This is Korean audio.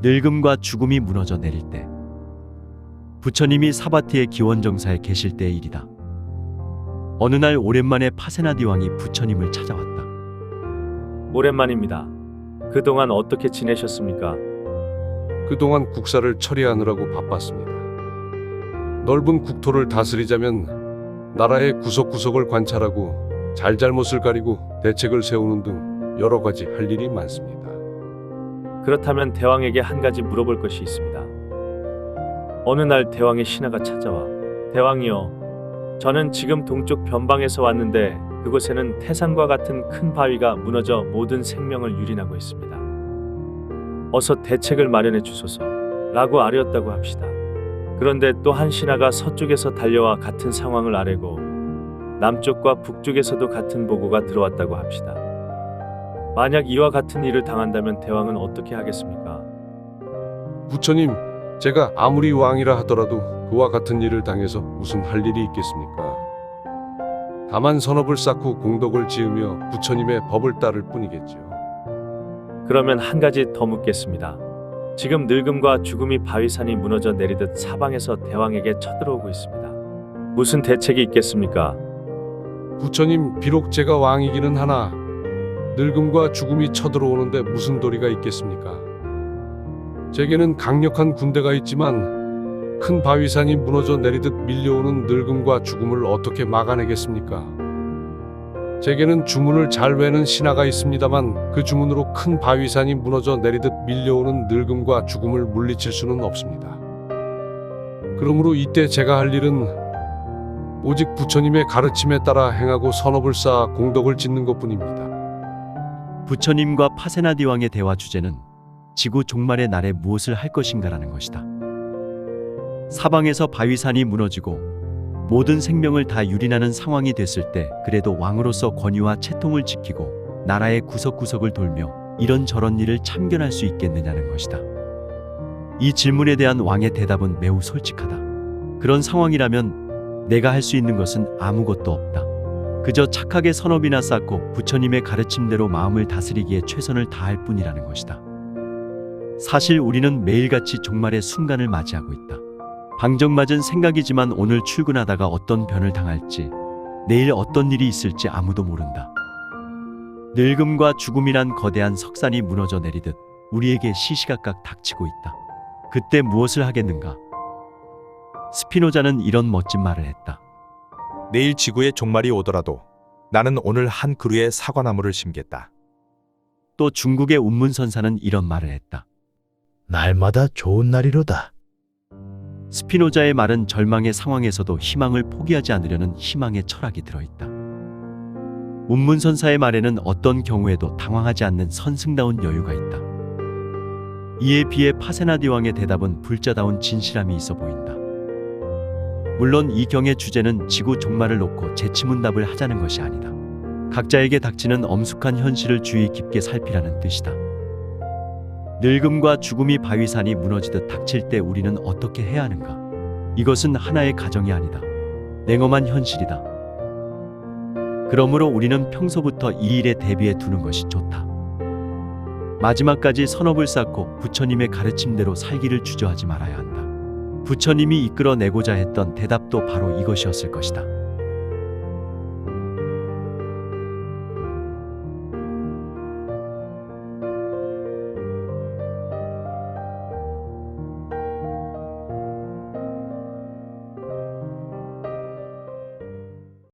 늙음과 죽음이 무너져 내릴 때, 부처님이 사바티의 기원정사에 계실 때의 일이다. 어느 날 오랜만에 파세나디 왕이 부처님을 찾아왔다. 오랜만입니다. 그동안 어떻게 지내셨습니까? 그동안 국사를 처리하느라고 바빴습니다. 넓은 국토를 다스리자면 나라의 구석구석을 관찰하고 잘잘못을 가리고 대책을 세우는 등 여러 가지 할 일이 많습니다. 그렇다면 대왕에게 한 가지 물어볼 것이 있습니다. 어느 날 대왕의 신하가 찾아와 대왕이여, 저는 지금 동쪽 변방에서 왔는데 그곳에는 태산과 같은 큰 바위가 무너져 모든 생명을 유린하고 있습니다. 어서 대책을 마련해 주소서 라고 아뢰었다고 합시다. 그런데 또 한 신하가 서쪽에서 달려와 같은 상황을 아뢰고 남쪽과 북쪽에서도 같은 보고가 들어왔다고 합시다. 만약 이와 같은 일을 당한다면 대왕은 어떻게 하겠습니까? 부처님, 제가 아무리 왕이라 하더라도 그와 같은 일을 당해서 무슨 할 일이 있겠습니까? 다만 선업을 쌓고 공덕을 지으며 부처님의 법을 따를 뿐이겠죠. 그러면 한 가지 더 묻겠습니다. 지금 늙음과 죽음이 바위산이 무너져 내리듯 사방에서 대왕에게 쳐들어오고 있습니다. 무슨 대책이 있겠습니까? 부처님, 비록 제가 왕이기는 하나 늙음과 죽음이 쳐들어오는데 무슨 도리가 있겠습니까? 제게는 강력한 군대가 있지만 큰 바위산이 무너져 내리듯 밀려오는 늙음과 죽음을 어떻게 막아내겠습니까? 제게는 주문을 잘 외는 신하가 있습니다만 그 주문으로 큰 바위산이 무너져 내리듯 밀려오는 늙음과 죽음을 물리칠 수는 없습니다. 그러므로 이때 제가 할 일은 오직 부처님의 가르침에 따라 행하고 선업을 쌓아 공덕을 짓는 것뿐입니다. 부처님과 파세나디 왕의 대화 주제는 지구 종말의 날에 무엇을 할 것인가라는 것이다. 사방에서 바위산이 무너지고 모든 생명을 다 유린하는 상황이 됐을 때 그래도 왕으로서 권위와 채통을 지키고 나라의 구석구석을 돌며 이런저런 일을 참견할 수 있겠느냐는 것이다. 이 질문에 대한 왕의 대답은 매우 솔직하다. 그런 상황이라면 내가 할 수 있는 것은 아무것도 없다. 그저 착하게 선업이나 쌓고 부처님의 가르침대로 마음을 다스리기에 최선을 다할 뿐이라는 것이다. 사실 우리는 매일같이 종말의 순간을 맞이하고 있다. 방정맞은 생각이지만 오늘 출근하다가 어떤 변을 당할지, 내일 어떤 일이 있을지 아무도 모른다. 늙음과 죽음이란 거대한 석산이 무너져 내리듯 우리에게 시시각각 닥치고 있다. 그때 무엇을 하겠는가? 스피노자는 이런 멋진 말을 했다. 내일 지구의 종말이 오더라도 나는 오늘 한 그루의 사과나무를 심겠다. 또 중국의 운문선사는 이런 말을 했다. 날마다 좋은 날이로다. 스피노자의 말은 절망의 상황에서도 희망을 포기하지 않으려는 희망의 철학이 들어있다. 운문선사의 말에는 어떤 경우에도 당황하지 않는 선승다운 여유가 있다. 이에 비해 파세나디 왕의 대답은 불자다운 진실함이 있어 보인다. 물론 이 경의 주제는 지구 종말을 놓고 재치문답을 하자는 것이 아니다. 각자에게 닥치는 엄숙한 현실을 주의 깊게 살피라는 뜻이다. 늙음과 죽음이 바위산이 무너지듯 닥칠 때 우리는 어떻게 해야 하는가? 이것은 하나의 가정이 아니다. 냉엄한 현실이다. 그러므로 우리는 평소부터 이 일에 대비해 두는 것이 좋다. 마지막까지 선업을 쌓고 부처님의 가르침대로 살기를 주저하지 말아야 한다. 부처님이 이끌어내고자 했던 대답도 바로 이것이었을 것이다.